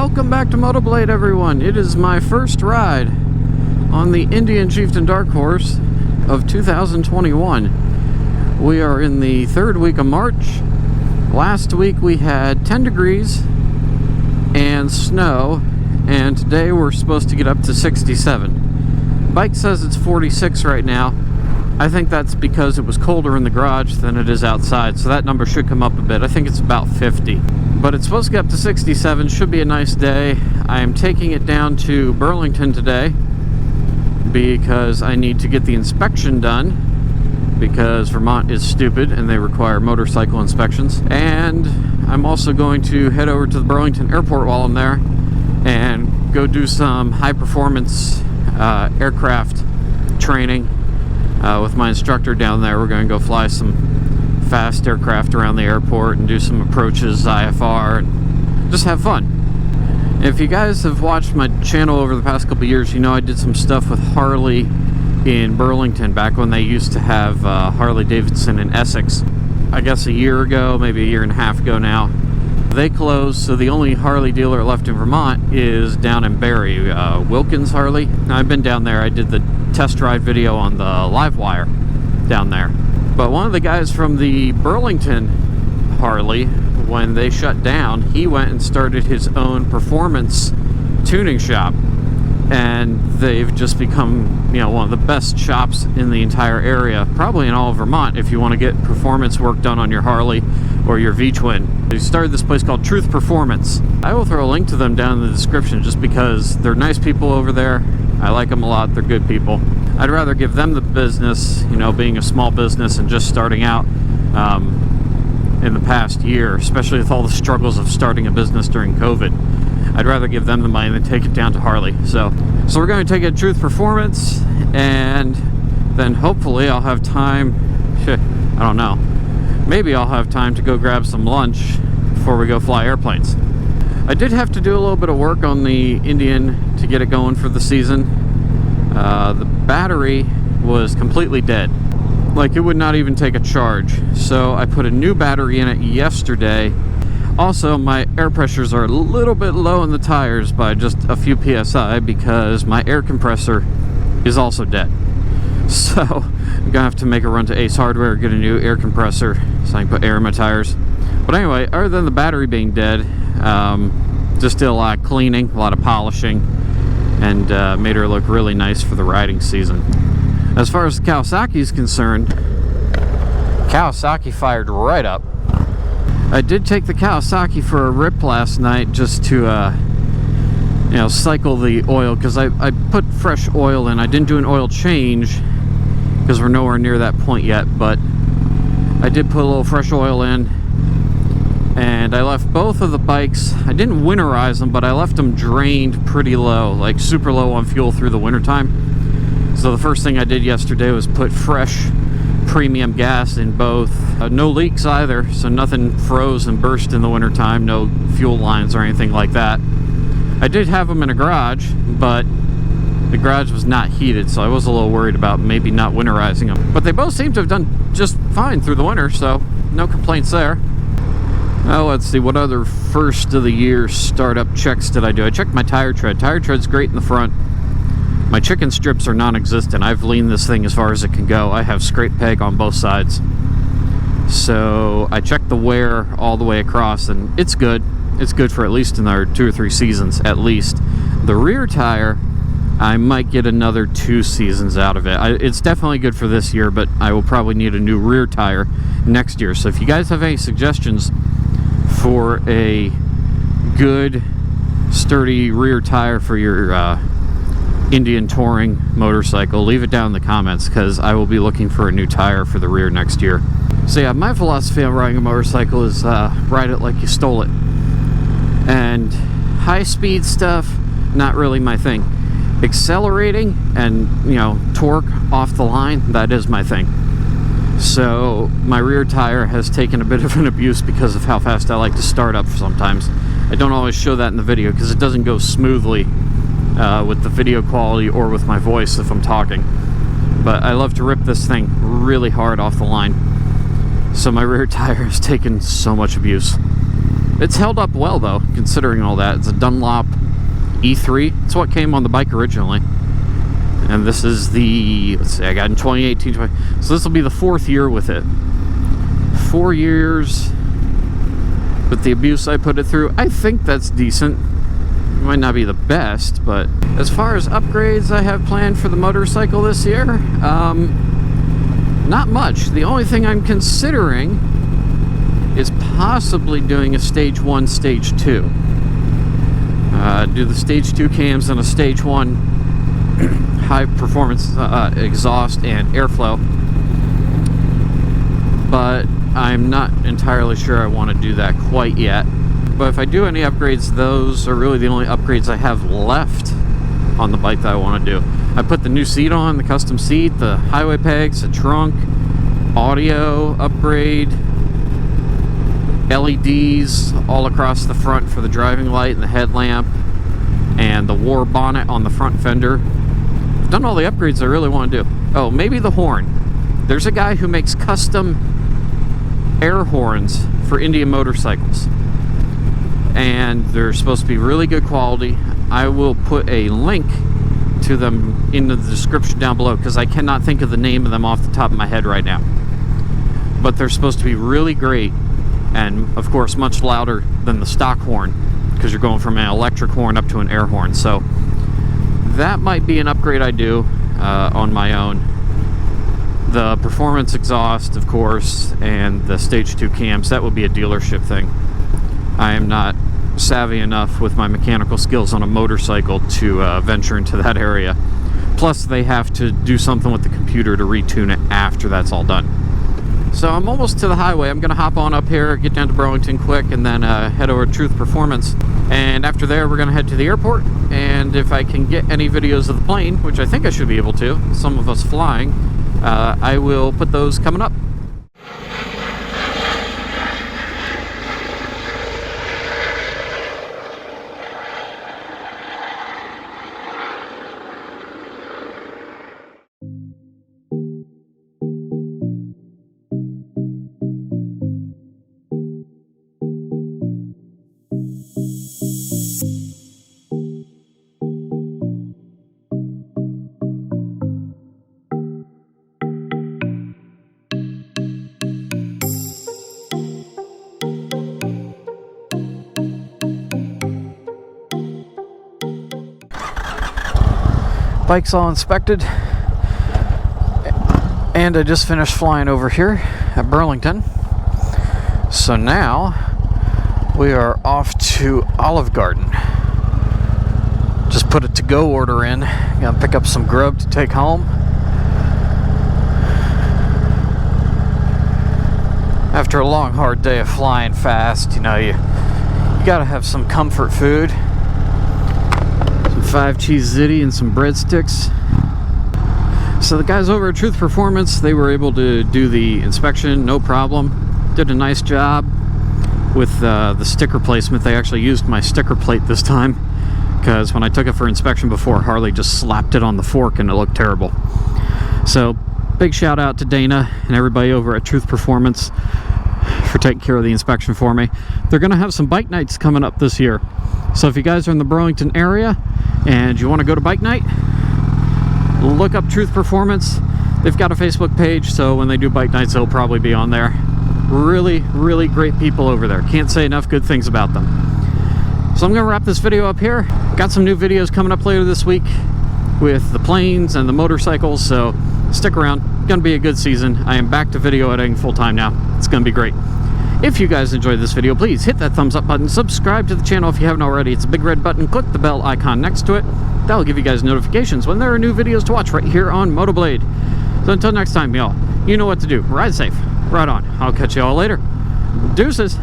Welcome back to MOTOBLADE, everyone. It is my first ride on the Indian Chieftain Dark Horse of 2021. We are in the third week of March. Last week we had 10 degrees and snow, and today we're supposed to get up to 67. Bike says it's 46 right now. I think that's because it was colder in the garage than it is outside, so that number should come up a bit. I think it's about 50. But it's supposed to get up to 67, should be a nice day. I am taking it down to Burlington today because I need to get the inspection done, because Vermont is stupid and they require motorcycle inspections. And I'm also going to head over to the Burlington airport while I'm there and go do some high performance aircraft training with my instructor down there. We're going to go fly some fast aircraft around the airport and do some approaches, IFR, and just have fun. If you guys have watched my channel over the past couple years, you know I did some stuff with Harley in Burlington back when they used to have Harley Davidson in Essex. I guess a year ago, maybe a year and a half ago now. They closed, so the only Harley dealer left in Vermont is down in Barrie, Vulcan's Harley. Now, I've been down there. I did the test ride video on the live wire down there. But one of the guys from the Burlington Harley, when they shut down, he went and started his own performance tuning shop. And they've just become, you know, one of the best shops in the entire area, probably in all of Vermont, if you want to get performance work done on your Harley or your V-Twin. They started this place called Truth Performance. I will throw a link to them down in the description just because they're nice people over there. I like them a lot. They're good people. I'd rather give them the business, you know, being a small business and just starting out in the past year, especially with all the struggles of starting a business during COVID. I'd rather give them the money than take it down to Harley. So we're going to take it to Truth Performance, and then hopefully I'll have time, I don't know, maybe I'll have time to go grab some lunch before we go fly airplanes. I did have to do a little bit of work on the Indian to get it going for the season. The battery was completely dead. Like, it would not even take a charge. So I put a new battery in it yesterday. Also, my air pressures are a little bit low in the tires by just a few PSI because my air compressor is also dead. So I'm gonna have to make a run to Ace Hardware, get a new air compressor so I can put air in my tires. But anyway, other than the battery being dead, just did a lot of cleaning, a lot of polishing, and made her look really nice for the riding season. As far as the Kawasaki is concerned, Kawasaki fired right up. I did take the Kawasaki for a rip last night just to you know, cycle the oil, because I put fresh oil in. I didn't do an oil change because we're nowhere near that point yet, but I did put a little fresh oil in, and I left both of the bikes, I didn't winterize them, but I left them drained pretty low, like super low on fuel through the wintertime. So the first thing I did yesterday was put fresh premium gas in both. No leaks either, so nothing froze and burst in the wintertime, no fuel lines or anything like that. I did have them in a garage, but the garage was not heated, so I was a little worried about maybe not winterizing them. But they both seem to have done just fine through the winter, so no complaints there. Well, let's see, what other first of the year startup checks did I do? I checked my tire tread. Tire tread's great in the front. My chicken strips are non-existent. I've leaned this thing as far as it can go. I have scrape peg on both sides. So I checked the wear all the way across, and it's good. It's good for at least another 2 or 3 seasons, at least. The rear tire, I might get another 2 seasons out of it. It's definitely good for this year, but I will probably need a new rear tire next year. So if you guys have any suggestions for a good, sturdy rear tire for your Indian touring motorcycle, leave it down in the comments, because I will be looking for a new tire for the rear next year. So yeah, my philosophy on riding a motorcycle is ride it like you stole it. And high speed stuff, not really my thing. Accelerating and, you know, torque off the line, that is my thing. So my rear tire has taken a bit of an abuse because of how fast I like to start up sometimes. I don't always show that in the video because it doesn't go smoothly with the video quality or with my voice if I'm talking. But I love to rip this thing really hard off the line. So my rear tire has taken so much abuse. It's held up well though, considering all that. It's a Dunlop E3. It's what came on the bike originally. And this is the, let's see, I got in 2018, so this will be the 4th year with it. 4 years with the abuse I put it through. I think that's decent. It might not be the best, but as far as upgrades I have planned for the motorcycle this year, not much. The only thing I'm considering is possibly doing a stage 1, stage 2. Do the stage 2 cams and a stage 1 high performance exhaust and airflow. But I'm not entirely sure I want to do that quite yet. But if I do any upgrades, those are really the only upgrades I have left on the bike that I want to do. I put the new seat on, the custom seat, the highway pegs, the trunk, audio upgrade, LEDs all across the front for the driving light and the headlamp, and the war bonnet on the front fender. I've done all the upgrades I really want to do. Oh, maybe the horn. There's a guy who makes custom air horns for Indian motorcycles, and they're supposed to be really good quality. I will put a link to them in the description down below, because I cannot think of the name of them off the top of my head right now. But they're supposed to be really great, and of course much louder than the stock horn, because you're going from an electric horn up to an air horn. So that might be an upgrade I do on my own. The performance exhaust, of course, and the stage 2 cams, that would be a dealership thing. I am not savvy enough with my mechanical skills on a motorcycle to venture into that area. Plus they have to do something with the computer to retune it after that's all done. So I'm almost to the highway. I'm gonna hop on up here, get down to Burlington quick, and then head over to Truth Performance. And after there, we're gonna head to the airport. And if I can get any videos of the plane, which I think I should be able to, some of us flying, I will put those coming up. Bike's all inspected, and I just finished flying over here at Burlington. So now we are off to Olive Garden. Just put a to-go order in. Gonna pick up some grub to take home. After a long, hard day of flying fast, you know, you gotta have some comfort food. 5 cheese ziti and some breadsticks. So the guys over at Truth Performance, they were able to do the inspection, no problem. Did a nice job with the sticker placement. They actually used my sticker plate this time, because when I took it for inspection before, Harley just slapped it on the fork and it looked terrible. So big shout out to Dana and everybody over at Truth Performance for taking care of the inspection for me. They're gonna have some bike nights coming up this year. So if you guys are in the Burlington area and you want to go to bike night, look up Truth Performance. They've got a Facebook page, so when they do bike nights, they'll probably be on there. Really, really great people over there. Can't say enough good things about them. So I'm going to wrap this video up here. Got some new videos coming up later this week with the planes and the motorcycles, so stick around. Going to be a good season. I am back to video editing full time now. It's going to be great. If you guys enjoyed this video, please hit that thumbs up button, subscribe to the channel if you haven't already. It's a big red button. Click the bell icon next to it. That'll give you guys notifications when there are new videos to watch right here on MOTOBLADE. So until next time, y'all, you know what to do. Ride safe. Ride on. I'll catch you all later. Deuces.